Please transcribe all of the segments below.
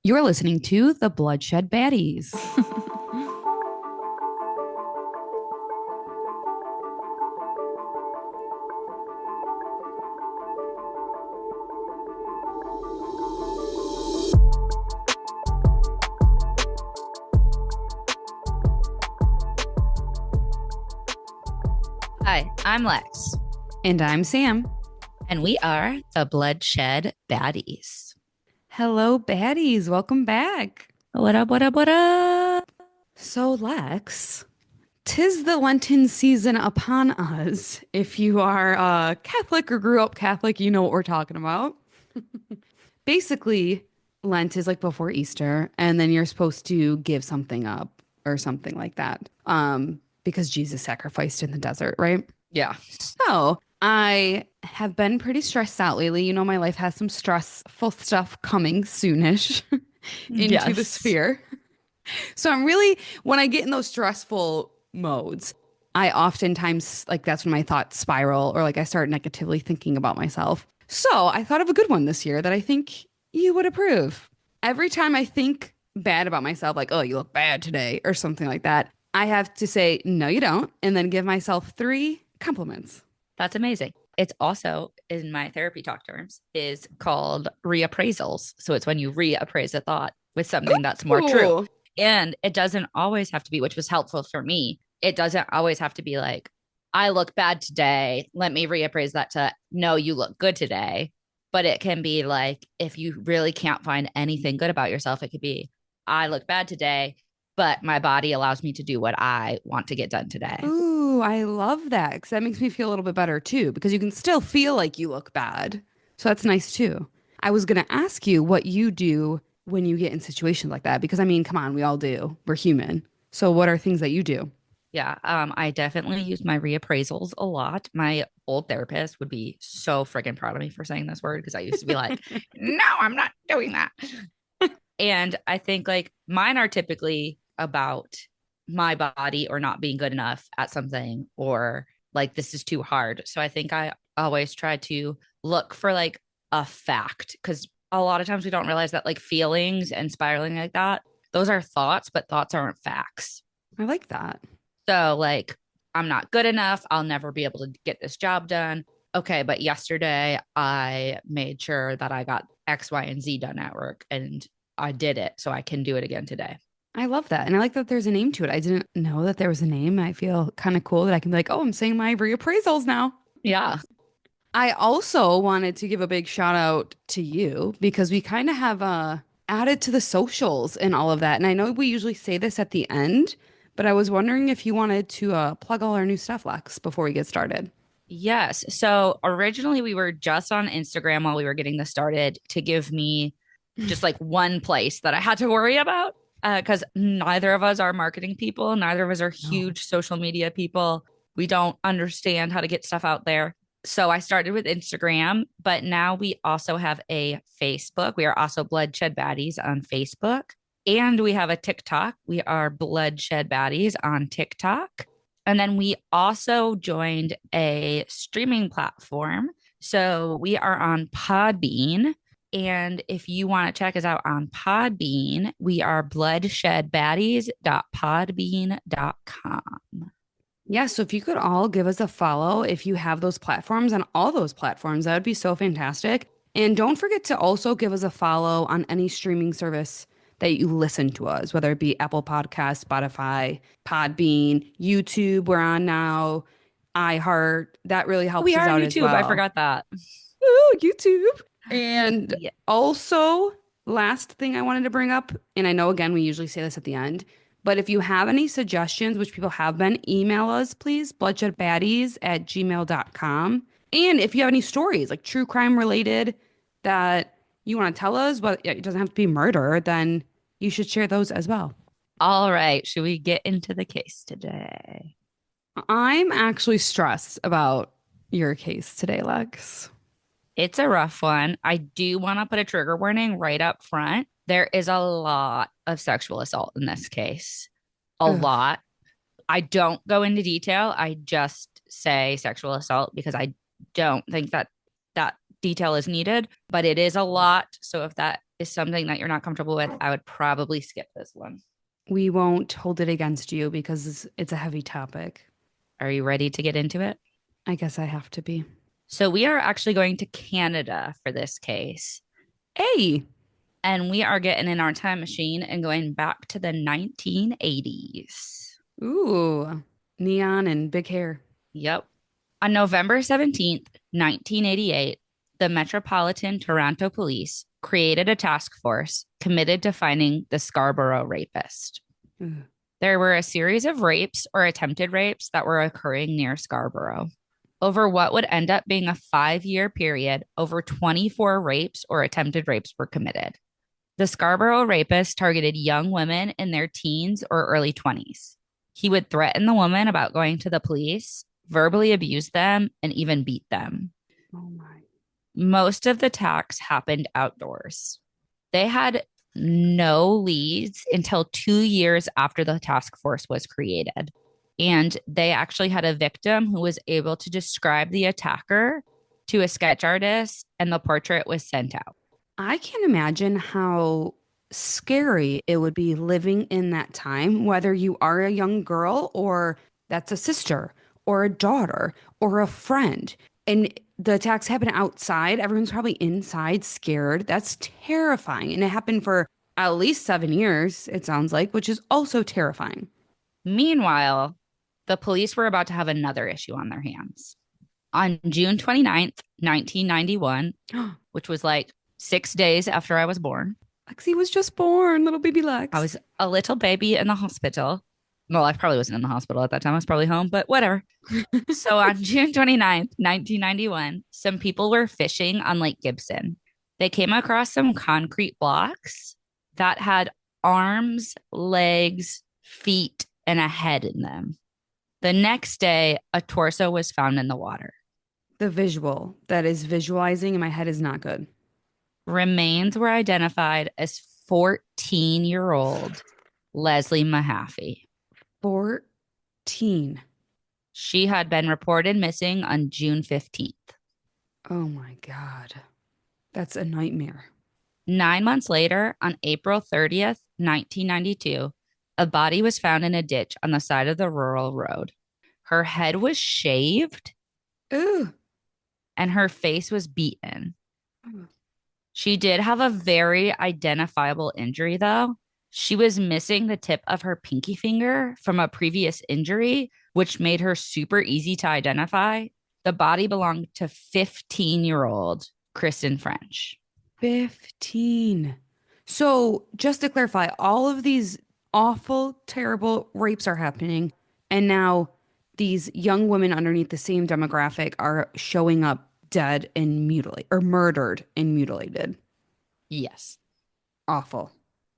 You're listening to the Bloodshed Baddies. Hi, I'm Lex, And I'm Sam. and we are the Bloodshed Baddies. Hello, baddies. Welcome back. What up, what up, what up? So, Lex, 'tis the Lenten season upon us. If you are Catholic or grew up Catholic, you know what we're talking about. Basically, Lent is like before Easter, and then you're supposed to give something up or something like that. Because Jesus sacrificed in the desert, right? Yeah. So I have been pretty stressed out lately. You know, my life has some stressful stuff coming soonish into the Yes. sphere. So I'm really, when I get in those stressful modes, I oftentimes, like, that's when my thoughts spiral or like I start negatively thinking about myself. So I thought of a good one this year that I think you would approve. Every time I think bad about myself, like, oh, you look bad today or something like that, I have to say, no, you don't. And then give myself three compliments. That's amazing. It's also, in my therapy talk terms, is called reappraisals. So it's when you reappraise a thought with something that's more true. Ooh. And it doesn't always have to be, which was helpful for me. It doesn't always have to be like, I look bad today. Let me reappraise that to, no, you look good today. But it can be like, if you really can't find anything good about yourself, it could be, I look bad today, but my body allows me to do what I want to get done today. Ooh, I love that because that makes me feel a little bit better too, because you can still feel like you look bad. So that's nice too. I was going to ask you what you do when you get in situations like that, because I mean, come on, we all do. We're human. So what are things that you do? Yeah, I definitely use my reappraisals a lot. My old therapist would be so friggin' proud of me for saying this word because I used to be like, no, I'm not doing that. And I think like mine are typically about my body or not being good enough at something or like this is too hard. So I think I always try to look for like a fact because a lot of times we don't realize that like feelings and spiraling like that, those are thoughts, but thoughts aren't facts. I like that. So, like, I'm not good enough. I'll never be able to get this job done. Okay, but yesterday I made sure that I got X, Y, and Z done at work and I did it. So I can do it again today. I love that. And I like that there's a name to it. I didn't know that there was a name. I feel kind of cool that I can be like, oh, I'm saying my reappraisals now. Yeah. I also wanted to give a big shout out to you because we kind of have added to the socials and all of that. And I know we usually say this at the end, but I was wondering if you wanted to plug all our new stuff, Lex, before we get started. Yes. So originally we were just on Instagram while we were getting this started to give me just like one place that I had to worry about. Because neither of us are marketing people, neither of us are No. huge social media people. We don't understand how to get stuff out there. So I started with Instagram, but now we also have a Facebook. We are also Bloodshed Baddies on Facebook. And we have a TikTok. We are Bloodshed Baddies on TikTok. And then we also joined a streaming platform. So we are on Podbean. And if you want to check us out on Podbean, we are bloodshedbaddies.podbean.com. Yeah, so if you could all give us a follow if you have those platforms on all those platforms, that would be so fantastic. And don't forget to also give us a follow on any streaming service that you listen to us, whether it be Apple Podcasts, Spotify, Podbean, YouTube, we're on now, iHeart. That really We helps us are on out as YouTube. I well. forgot that. Ooh, YouTube. And Yeah. also, last thing I wanted to bring up, and I know again, we usually say this at the end, but if you have any suggestions, which people have been, email us, please, bloodshedbaddies@gmail.com. And if you have any stories, like true crime related, that you want to tell us, but it doesn't have to be murder, then you should share those as well. All right. Should we get into the case today? I'm actually stressed about your case today, Lex. It's a rough one. I do want to put a trigger warning right up front. There is a lot of sexual assault in this case. A Ugh. lot. I don't go into detail. I just say sexual assault because I don't think that that detail is needed, but it is a lot. So if that is something that you're not comfortable with, I would probably skip this one. We won't hold it against you because it's a heavy topic. Are you ready to get into it? I guess I have to be. So, we are actually going to Canada for this case. Hey, And we are getting in our time machine and going back to the 1980s. ooh, neon and big hair. Yep. On November 17th, 1988, the Metropolitan Toronto Police created a task force committed to finding the Scarborough rapist. Ugh. There were a series of rapes or attempted rapes that were occurring near Scarborough. Over what would end up being a 5-year period, over 24 rapes or attempted rapes were committed. The Scarborough rapist targeted young women in their teens or early 20s. He would threaten the woman about going to the police, verbally abuse them, and even beat them. Oh my. Most of the attacks happened outdoors. They had no leads until 2 years after the task force was created. And they actually had a victim who was able to describe the attacker to a sketch artist, and the portrait was sent out. I can't imagine how scary it would be living in that time, whether you are a young girl or that's a sister or a daughter or a friend. And the attacks happen outside. Everyone's probably inside scared. That's terrifying. And it happened for at least 7 years, it sounds like, which is also terrifying. Meanwhile, the police were about to have another issue on their hands. On June 29th, 1991, which was like 6 days after I was born, Lexi was just born, little baby Lex. I was a little baby in the hospital. Well, I probably wasn't in the hospital at that time. I was probably home, but whatever. So on June 29th, 1991, some people were fishing on Lake Gibson. They came across some concrete blocks that had arms, legs, feet, and a head in them. The next day, a torso was found in the water. The visual that is visualizing in my head is not good. Remains were identified as 14-year-old Leslie Mahaffy. 14. She had been reported missing on June 15th. Oh my God. That's a nightmare. 9 months later, on April 30th, 1992, a body was found in a ditch on the side of the rural road. Her head was shaved Ooh. and her face was beaten. She did have a very identifiable injury, though. She was missing the tip of her pinky finger from a previous injury, which made her super easy to identify. The body belonged to 15-year-old Kristen French. 15. So, just to clarify, all of these awful, terrible rapes are happening. And now these young women underneath the same demographic are showing up dead and mutilated or murdered and mutilated. Yes. Awful.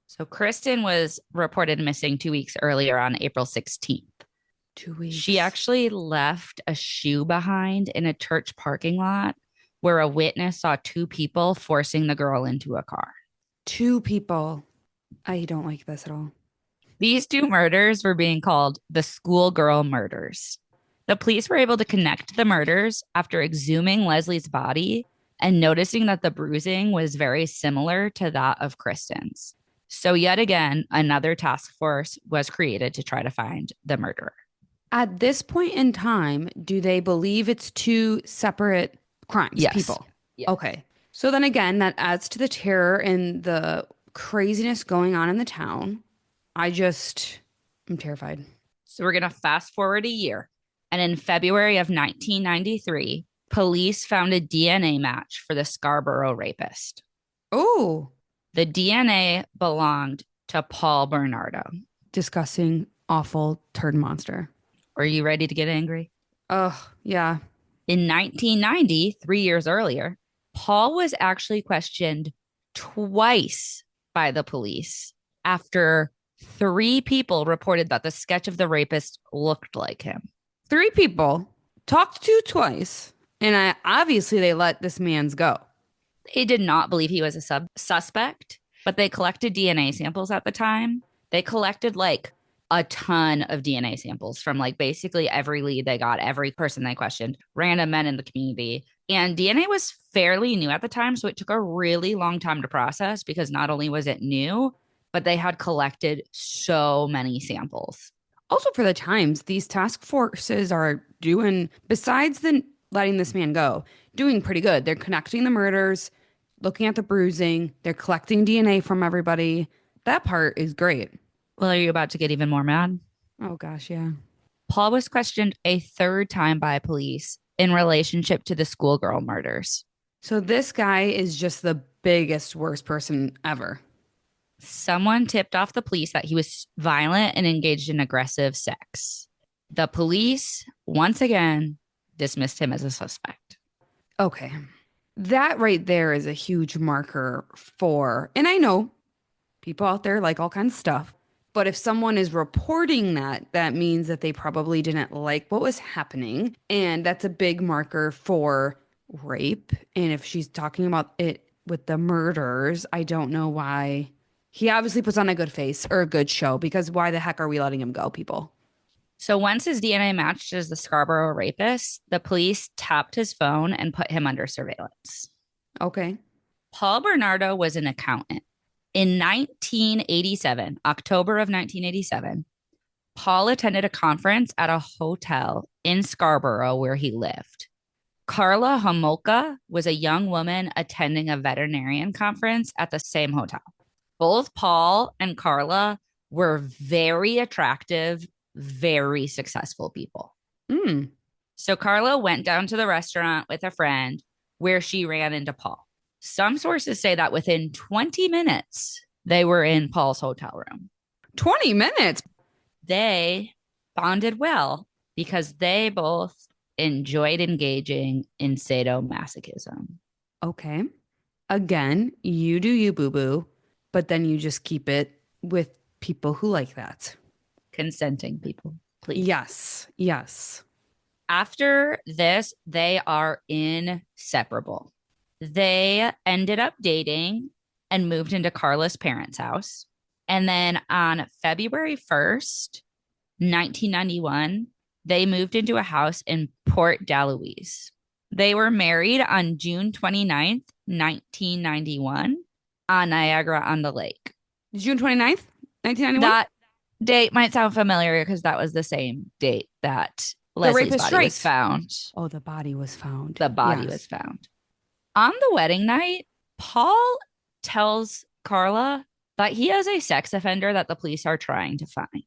So Kristen was reported missing 2 weeks earlier on April 16th. 2 weeks. She actually left a shoe behind in a church parking lot where a witness saw two people forcing the girl into a car. Two people. I don't like this at all. These two murders were being called the schoolgirl murders. The police were able to connect the murders after exhuming Leslie's body and noticing that the bruising was very similar to that of Kristen's. So yet again, another task force was created to try to find the murderer. At this point in time, do they believe it's two separate crimes? Yes. People. Yes. Okay. So then again, that adds to the terror and the craziness going on in the town. I'm terrified. So we're going to fast forward a year. And in February of 1993, police found a DNA match for the Scarborough rapist. Oh, The DNA belonged to Paul Bernardo. disgusting, awful turd monster. Are you ready to get angry? Oh, yeah. In 1990, 3 years earlier, Paul was actually questioned twice by the police after 3 people reported that the sketch of the rapist looked like him. 3 people talked to twice, and obviously they let this man's go. They did not believe he was a suspect, but they collected DNA samples at the time. They collected like a ton of DNA samples from like basically every lead they got, every person they questioned, random men in the community, And DNA was fairly new at the time, so it took a really long time to process because not only was it new, but they had collected so many samples. Also, for the times, these task forces are doing, besides the letting this man go, doing pretty good. They're connecting the murders, looking at the bruising, they're collecting DNA from everybody. That part is great. Well, are you about to get even more mad? Oh gosh, yeah. Paul was questioned a third time by police in relationship to the schoolgirl murders. So this guy is just the biggest, worst person ever. Someone tipped off the police that he was violent and engaged in aggressive sex. The police, once again, dismissed him as a suspect. Okay. That right there is a huge marker for, and I know people out there like all kinds of stuff, but if someone is reporting that, that means that they probably didn't like what was happening. And that's a big marker for rape. And if she's talking about it with the murders, I don't know why. He obviously puts on a good face or a good show because why the heck are we letting him go, people? So once his DNA matched as the Scarborough rapist, the police tapped his phone and put him under surveillance. Okay. Paul Bernardo was an accountant. In 1987, October of 1987, Paul attended a conference at a hotel in Scarborough where he lived. Karla Homolka was a young woman attending a veterinarian conference at the same hotel. Both Paul and Karla were very attractive, very successful people. Mm. So Karla went down to the restaurant with a friend where she ran into Paul. Some sources say that within 20 minutes, they were in Paul's hotel room. 20 minutes. They bonded well because they both enjoyed engaging in sadomasochism. Okay. Again, you do you, boo boo, but then you just keep it with people who like that. Consenting people, please. Yes. Yes. After this, they are inseparable. They ended up dating and moved into Karla's parents' house. And then on February 1st, 1991, they moved into a house in Port Dallouise. They were married on June 29th, 1991, on Niagara on the Lake. June 29th, 1991? That date might sound familiar because that was the same date that The Leslie's rapist body was strikes. found. Oh, the body was found. The body Yes. was found. On the wedding night, Paul tells Karla that he has a sex offender that the police are trying to find.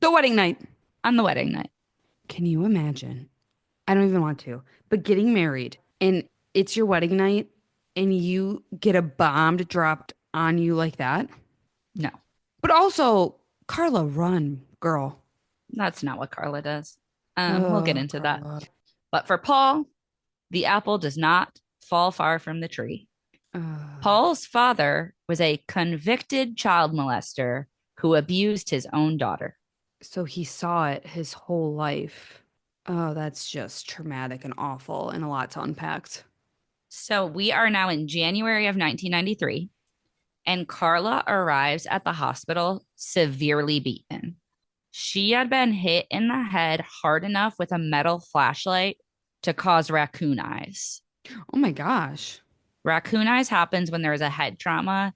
The wedding night. On the wedding night. Can you imagine? I don't even want to, but getting married and it's your wedding night and you get a bomb dropped on you like that. No, But also, Karla, run, girl. that's not what Karla does. We'll get Oh, into that. Karla. But for Paul, the apple does not fall far from the tree. Uh, Paul's father was a convicted child molester who abused his own daughter. so he saw it his whole life. Oh, that's just traumatic and awful and a lot to unpack. So we are now in January of 1993, and Karla arrives at the hospital severely beaten. She had been hit in the head hard enough with a metal flashlight to cause raccoon eyes. Oh my gosh. Raccoon eyes happens when there is a head trauma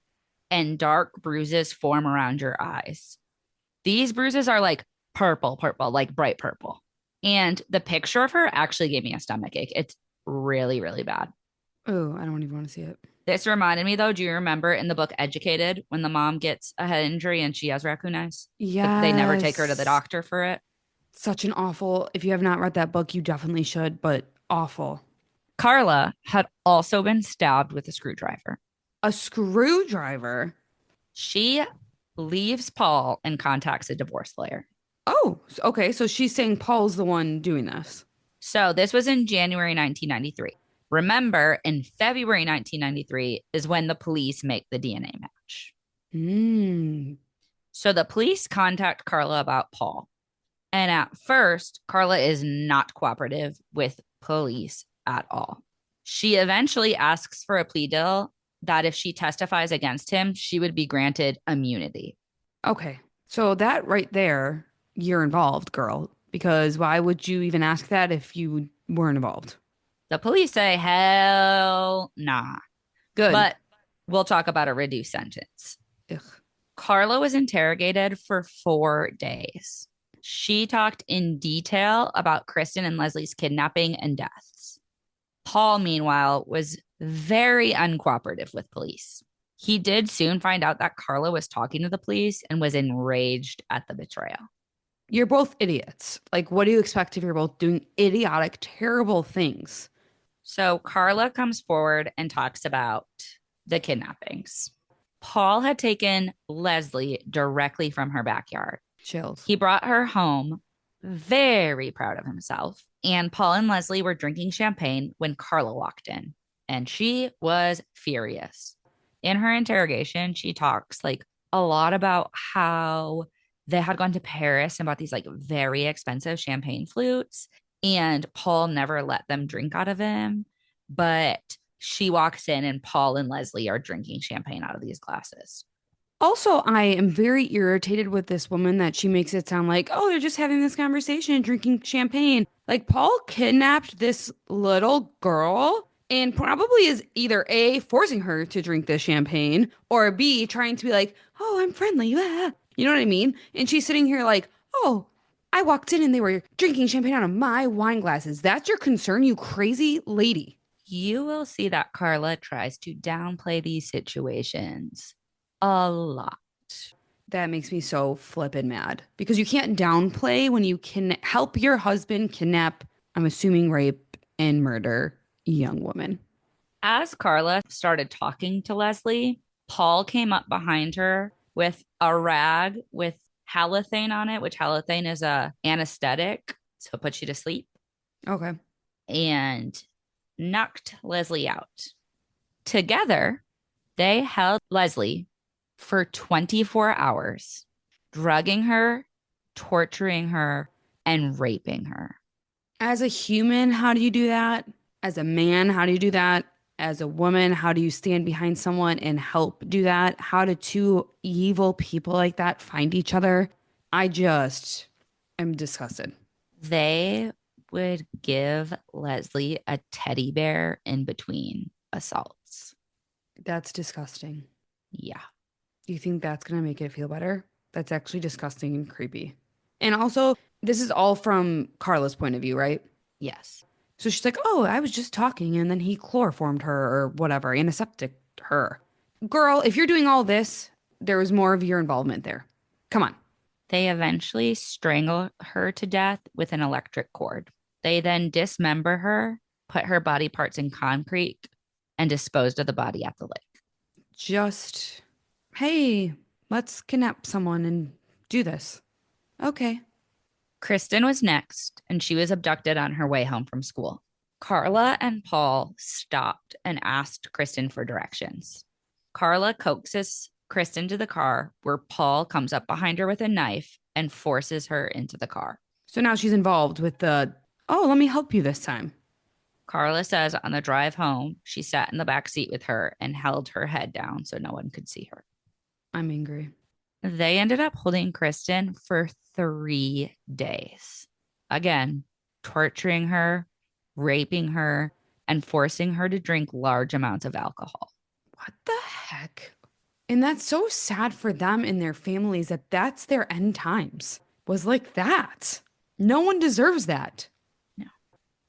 and dark bruises form around your eyes. These bruises are like purple, like bright purple. And the picture of her actually gave me a stomach ache. It's really, really bad. Oh, I don't even want to see it. This reminded me, though, do you remember in the book Educated when the mom gets a head injury and she has raccoon eyes? But they never take her to the Yes. doctor for it. Such an awful, if you have not read that book, you definitely should, but awful. Karla had also been stabbed with a screwdriver. A screwdriver. She leaves Paul and contacts a divorce lawyer. Oh, okay. So she's saying Paul's the one doing this. So this was in January 1993. Remember, in February 1993 is when the police make the DNA match. Hmm. So the police contact Karla about Paul. And at first, Karla is not cooperative with police at all. She eventually asks for a plea deal that if she testifies against him, she would be granted immunity. Okay. So that right there, you're involved, girl. Because why would you even ask that if you weren't involved? The police say, hell nah. Good. But we'll talk about a reduced sentence. Ugh. Karla was interrogated for 4 days. She talked in detail about Kristen and Leslie's kidnapping and deaths. Paul, meanwhile, was very uncooperative with police. He did soon find out that Karla was talking to the police and was enraged at the betrayal. You're both idiots. Like, what do you expect if you're both doing idiotic, terrible things? So Karla comes forward and talks about the kidnappings. Paul had taken Leslie directly from her backyard. Chills. He brought her home, very proud of himself. And Paul and Leslie were drinking champagne when Karla walked in, and she was furious. In her interrogation, she talks like a lot about how they had gone to Paris and bought these like very expensive champagne flutes, and Paul never let them drink out of him. But she walks in, and Paul and Leslie are drinking champagne out of these glasses. Also, I am very irritated with this woman that she makes it sound like, oh, they're just having this conversation and drinking champagne. Like, Paul kidnapped this little girl and probably is either A, forcing her to drink this champagne, or B, trying to be like, oh, I'm friendly. Ah. You know what I mean? And she's sitting here like, oh, I walked in and they were drinking champagne out of my wine glasses. That's your concern, you crazy lady. You will see that Karla tries to downplay these situations a lot. That makes me so flippin' mad because you can't downplay when you can help your husband kidnap, I'm assuming rape and murder a young woman. As Karla started talking to Leslie, Paul came up behind her with a rag with halothane on it, which halothane is a anesthetic, so it puts you to sleep, Okay. and knocked Leslie out. Together, they held Leslie for 24 hours, drugging her, torturing her, and raping her. As a human, how do you do that? As a man, how do you do that? As a woman, how do you stand behind someone and help do that? How do two evil people like that find each other? I just am disgusted. They would give Leslie a teddy bear in between assaults. That's disgusting. Yeah. Do you think that's going to make it feel better? That's actually disgusting and creepy. And also, this is all from Carla's point of view, right? Yes. So she's like, oh, I was just talking and then he chloroformed her or whatever, antiseptic her. Girl, if you're doing all this, there was more of your involvement there. Come on. They eventually strangle her to death with an electric cord. They then dismember her, put her body parts in concrete, and disposed of the body at the lake. Just, hey, let's kidnap someone and do this. Okay. Kristen was next, and she was abducted on her way home from school. Karla and Paul stopped and asked Kristen for directions. Karla coaxes Kristen to the car, where Paul comes up behind her with a knife and forces her into the car. So now she's involved with the, oh, let me help you this time. Karla says on the drive home, she sat in the back seat with her and held her head down so no one could see her. I'm angry. They ended up holding Kristen for 3 days. Again, torturing her, raping her, and forcing her to drink large amounts of alcohol. What the heck? And that's so sad for them and their families that that's their end times was like that. No one deserves that. No.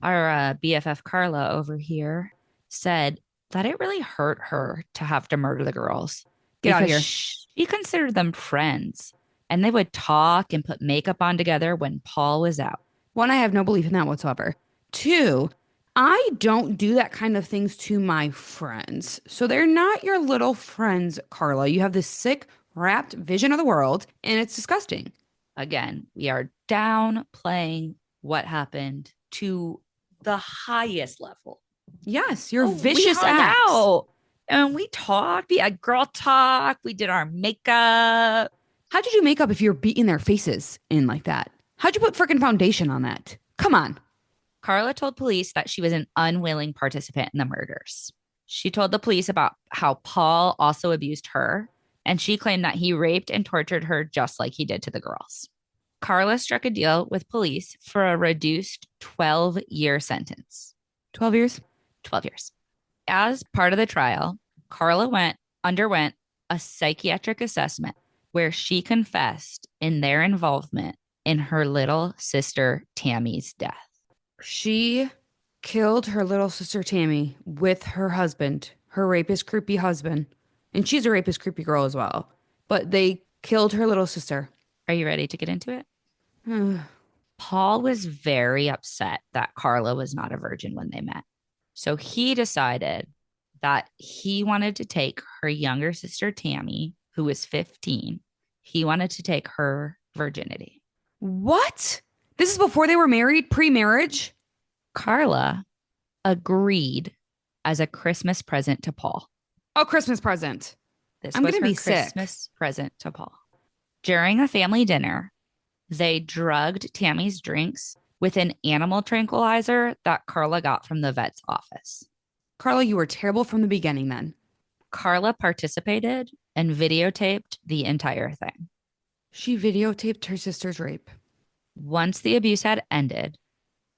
Our BFF Karla over here said that it really hurt her to have to murder the girls Get out of because here. she considered them friends and they would talk and put makeup on together when Paul was out. One, I have no belief in that whatsoever. Two, I don't do that kind of things to my friends. So they're not your little friends, Karla. You have this sick, wrapped vision of the world, and it's disgusting. Again, we are downplaying what happened to the highest level. Yes, your Oh, vicious we hung acts. out and we talked. We had girl talk. We did our makeup. How'd you do makeup if you're beating their faces in like that? How'd you put freaking foundation on that? Come on. Karla told police that she was an unwilling participant in the murders. She told the police about how Paul also abused her, and she claimed that he raped and tortured her just like he did to the girls. Karla struck a deal with police for a reduced 12-year sentence. 12 years. 12 years. As part of the trial, Karla underwent a psychiatric assessment where she confessed in their involvement in her little sister Tammy's death. She killed her little sister Tammy with her husband, her rapist, creepy husband. And she's a rapist, creepy girl as well. But they killed her little sister. Are you ready to get into it? Paul was very upset that Karla was not a virgin when they met. So he decided that he wanted to take her younger sister, Tammy, who was 15, he wanted to take her virginity. What? This is before they were married, pre-marriage? Karla agreed as a Christmas present to Paul. Oh, Christmas present. This I'm was gonna her be Christmas sick. present to Paul. During a family dinner, they drugged Tammy's drinks with an animal tranquilizer that Karla got from the vet's office. Karla, you were terrible from the beginning then. Karla participated and videotaped the entire thing. She videotaped her sister's rape. Once the abuse had ended,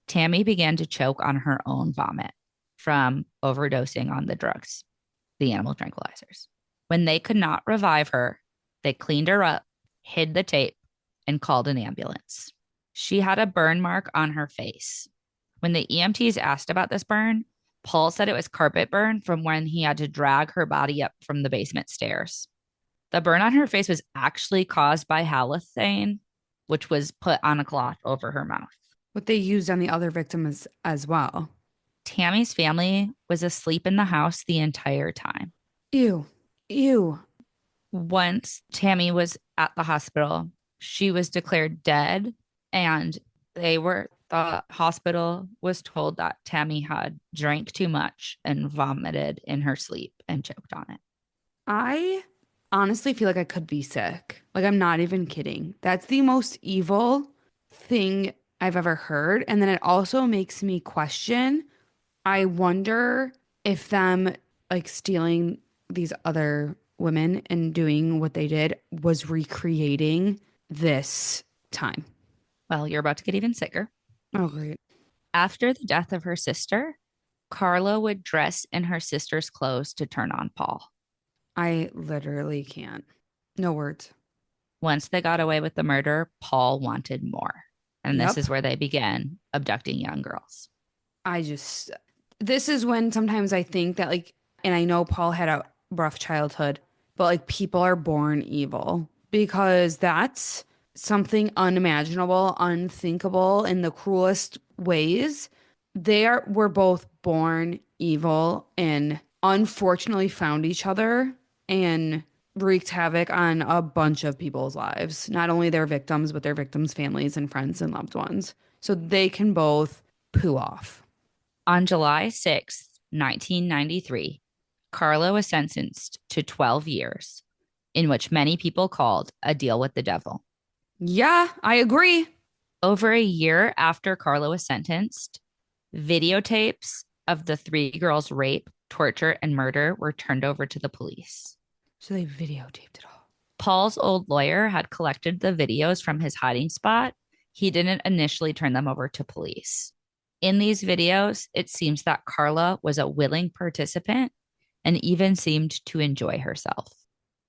Tammy began to choke on her own vomit from overdosing on the drugs, the animal tranquilizers. When they could not revive her, they cleaned her up, hid the tape, and called an ambulance. She had a burn mark on her face. When the EMTs asked about this burn, Paul said it was carpet burn from when he had to drag her body up from the basement stairs. The burn on her face was actually caused by halothane, which was put on a cloth over her mouth. What they used on the other victims as well. Tammy's family was asleep in the house the entire time. Ew. Ew. Once Tammy was at the hospital, she was declared dead, and the hospital was told that Tammy had drank too much and vomited in her sleep and choked on it. I honestly feel like I could be sick. Like, I'm not even kidding. That's the most evil thing I've ever heard. And then it also makes me question. I wonder if them like stealing these other women and doing what they did was recreating this time. Well, you're about to get even sicker. Oh, great. After the death of her sister, Karla would dress in her sister's clothes to turn on Paul. I literally can't. No words. Once they got away with the murder, Paul wanted more. And this Yep. is where they began abducting young girls. I just, this is when sometimes I think that, like, and I know Paul had a rough childhood, but like people are born evil because that's something unimaginable, unthinkable in the cruelest ways. Were both born evil and unfortunately found each other and wreaked havoc on a bunch of people's lives, not only their victims, but their victims' families and friends and loved ones. So they can both poo off. On July 6th, 1993, Karla was sentenced to 12 years, in which many people called a deal with the devil. Yeah, I agree. Over a year after Karla was sentenced, videotapes of the three girls' rape, torture, and murder were turned over to the police. So they videotaped it all. Paul's old lawyer had collected the videos from his hiding spot. He didn't initially turn them over to police. In these videos, it seems that Karla was a willing participant and even seemed to enjoy herself.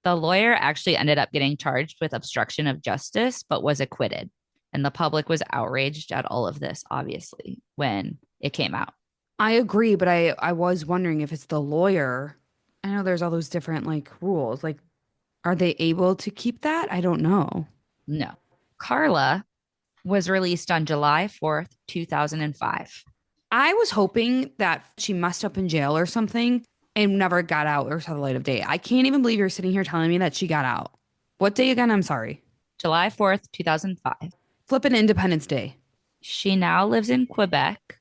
The lawyer actually ended up getting charged with obstruction of justice, but was acquitted. And the public was outraged at all of this, obviously, when it came out. I agree, but I was wondering if it's the lawyer. I know there's all those different like rules. Like, are they able to keep that? I don't know. No. Karla was released on July 4th, 2005. I was hoping that she messed up in jail or something and never got out or saw the light of day. I can't even believe you're sitting here telling me that she got out. What day again? I'm sorry. July 4th, 2005. Flippin' Independence Day. She now lives in Quebec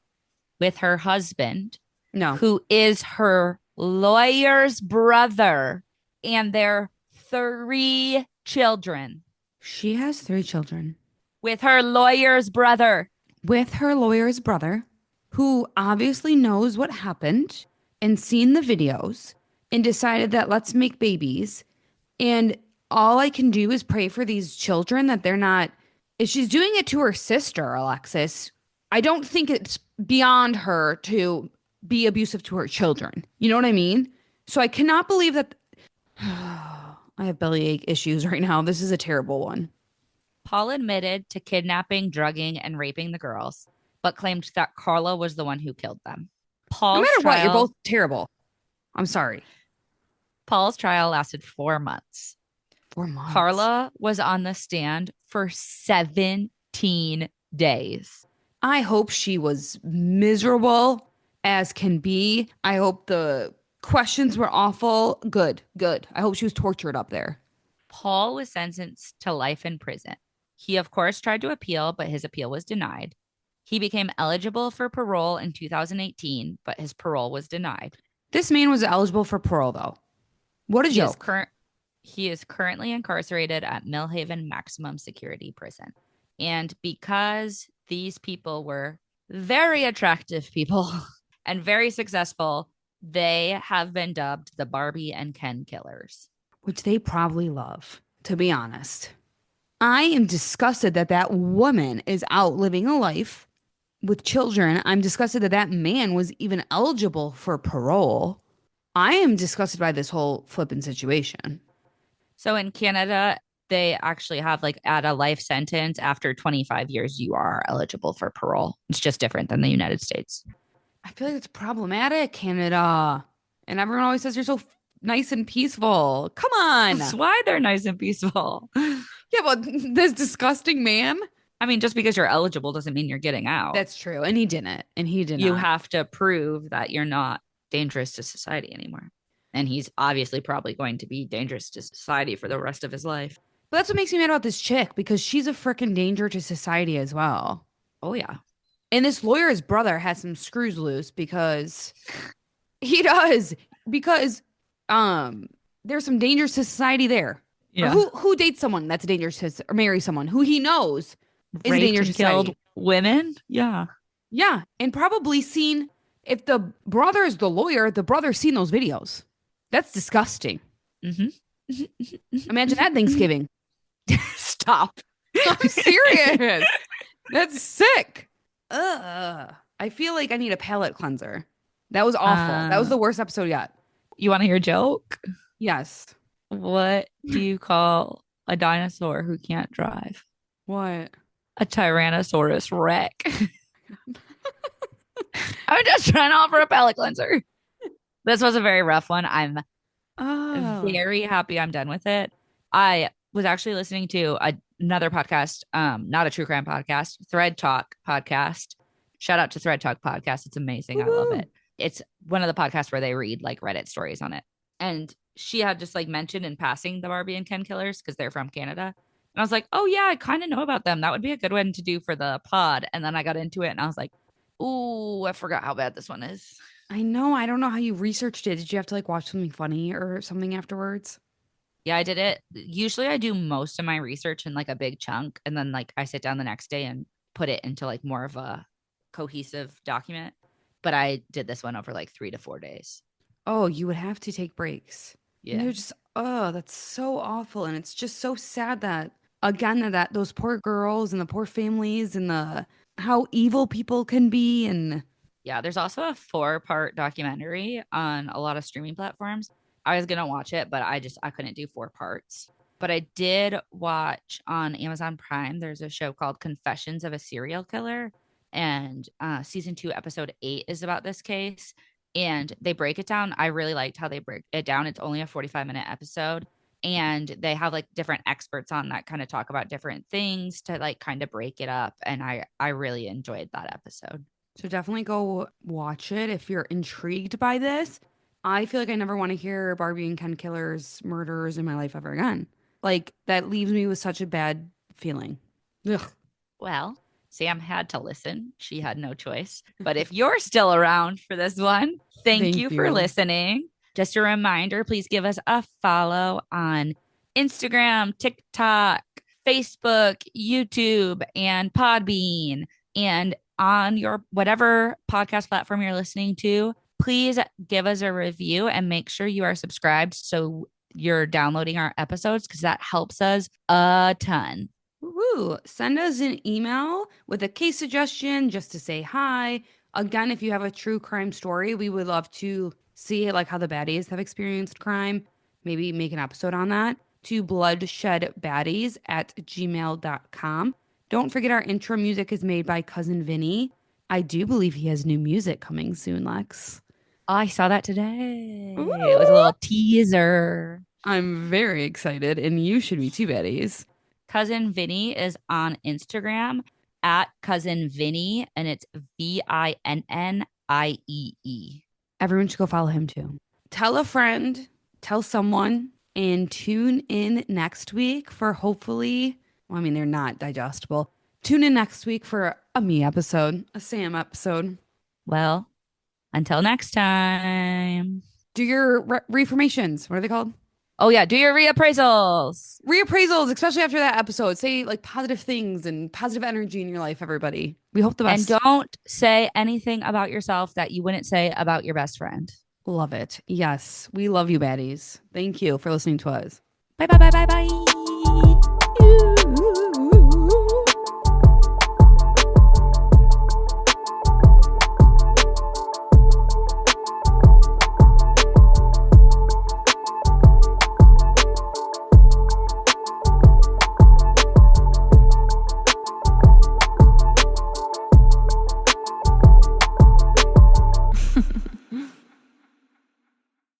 with her husband, No. who is her lawyer's brother, and their 3 children. She has 3 children. With her lawyer's brother. With her lawyer's brother, who obviously knows what happened and seen the videos and decided that let's make babies. And all I can do is pray for these children that they're not. If she's doing it to her sister, Alexis, I don't think it's beyond her to be abusive to her children. You know what I mean? So I cannot believe that. I have bellyache issues right now. This is a terrible one. Paul admitted to kidnapping, drugging, and raping the girls, but claimed that Karla was the one who killed them. No Paul's matter what, you're trial both terrible. I'm sorry. Paul's trial lasted 4 months. 4 months. Karla was on the stand for 17 days. I hope she was miserable as can be. I hope the questions were awful. Good, good. I hope she was tortured up there. Paul was sentenced to life in prison. He, of course, tried to appeal, but his appeal was denied. He became eligible for parole in 2018, but his parole was denied. This man was eligible for parole, though. What a He is joke. current he is currently incarcerated at Millhaven Maximum Security Prison. And because these people were very attractive people and very successful, they have been dubbed the Barbie and Ken killers. Which they probably love, to be honest. I am disgusted that that woman is out living a life with children. I'm disgusted that that man was even eligible for parole. I am disgusted by this whole flipping situation. So in Canada, they actually have like at a life sentence after 25 years, you are eligible for parole. It's just different than the United States. I feel like it's problematic, Canada. And everyone always says you're so nice and peaceful. Come on. That's why they're nice and peaceful. Yeah, but this disgusting man. I mean, just because you're eligible doesn't mean you're getting out. That's true. And he didn't. And he did You not. have to prove that you're not dangerous to society anymore. And he's obviously probably going to be dangerous to society for the rest of his life. But that's what makes me mad about this chick because she's a freaking danger to society as well. Oh, yeah. And this lawyer's brother has some screws loose because he does. Because there's some dangers to society there. Or Yeah. who dates someone that's dangerous to or marries someone who he knows is a Raped danger to and society. killed women. Yeah. Yeah, and probably seen if the brother is the lawyer, the brother's seen those videos. That's disgusting. Mm-hmm. Imagine that Thanksgiving. Stop. I'm serious. That's sick. Ugh. I feel like I need a palate cleanser. That was awful. That was the worst episode yet. You want to hear a joke? Yes. What do you call a dinosaur who can't drive? What? A Tyrannosaurus Rex. I'm just trying to offer a palate cleanser. This was a very rough one. I'm very happy I'm done with it. I was actually listening to another podcast, not a true crime podcast, Thread Talk podcast. Shout out to Thread Talk podcast. It's amazing. I love it. It's one of the podcasts where they read like Reddit stories on it. And she had just like mentioned in passing the Barbie and Ken killers because they're from Canada. And I was like, oh yeah, I kind of know about them. That would be a good one to do for the pod. And then I got into it and I was like, ooh, I forgot how bad this one is. I know. I don't know how you researched it. Did you have to like watch something funny or something afterwards? Yeah, I did it. Usually I do most of my research in like a big chunk. And then like I sit down the next day and put it into like more of a cohesive document. But I did this one over like 3 to 4 days. Oh, you would have to take breaks. Yeah. And they're just, oh, that's so awful. And it's just so sad that, again, that those poor girls and the poor families and the how evil people can be. And yeah, there's also a 4-part documentary on a lot of streaming platforms. I was going to watch it, but I couldn't do 4 parts. But I did watch on Amazon Prime. There's a show called Confessions of a Serial Killer. And season 2, episode 8 is about this case. And they break it down. I really liked how they break it down. It's only a 45-minute episode. And they have like different experts on that kind of talk about different things to like kind of break it up. And I really enjoyed that episode. so definitely go watch it if you're intrigued by this. I feel like I never want to hear Barbie and Ken killers, murderers in my life ever again. Like that leaves me with such a bad feeling. Ugh. Well, Sam had to listen. She had no choice. But if you're still around for this one, thank you for listening. Just a reminder, please give us a follow on Instagram, TikTok, Facebook, YouTube, and Podbean. And on your whatever podcast platform you're listening to, please give us a review and make sure you are subscribed so you're downloading our episodes because that helps us a ton. Woo! Send us an email with a case suggestion just to say hi Again, if you have a true crime story, we would love to see like how the baddies have experienced crime. Maybe make an episode on that to bloodshedbaddies@gmail.com. Don't forget our intro music is made by Cousin Vinny. I do believe he has new music coming soon, Lex. I saw that today. It was a Ooh. little teaser. I'm very excited, and you should be too, baddies. Cousin Vinny is on Instagram at Cousin Vinny, and it's VINNIEE. Everyone should go follow him too. Tell a friend, tell someone, and tune in next week for hopefully, well, I mean, they're not digestible. Tune in next week for a me episode, a Sam episode. Well, until next time. Do your reformations. What are they called? Oh, yeah. Do your reappraisals. Reappraisals, especially after that episode. Say like positive things and positive energy in your life, everybody. We hope the And best. don't say anything about yourself that you wouldn't say about your best friend. Love it. Yes. We love you, baddies. Thank you for listening to us. Bye, bye, bye, bye, bye.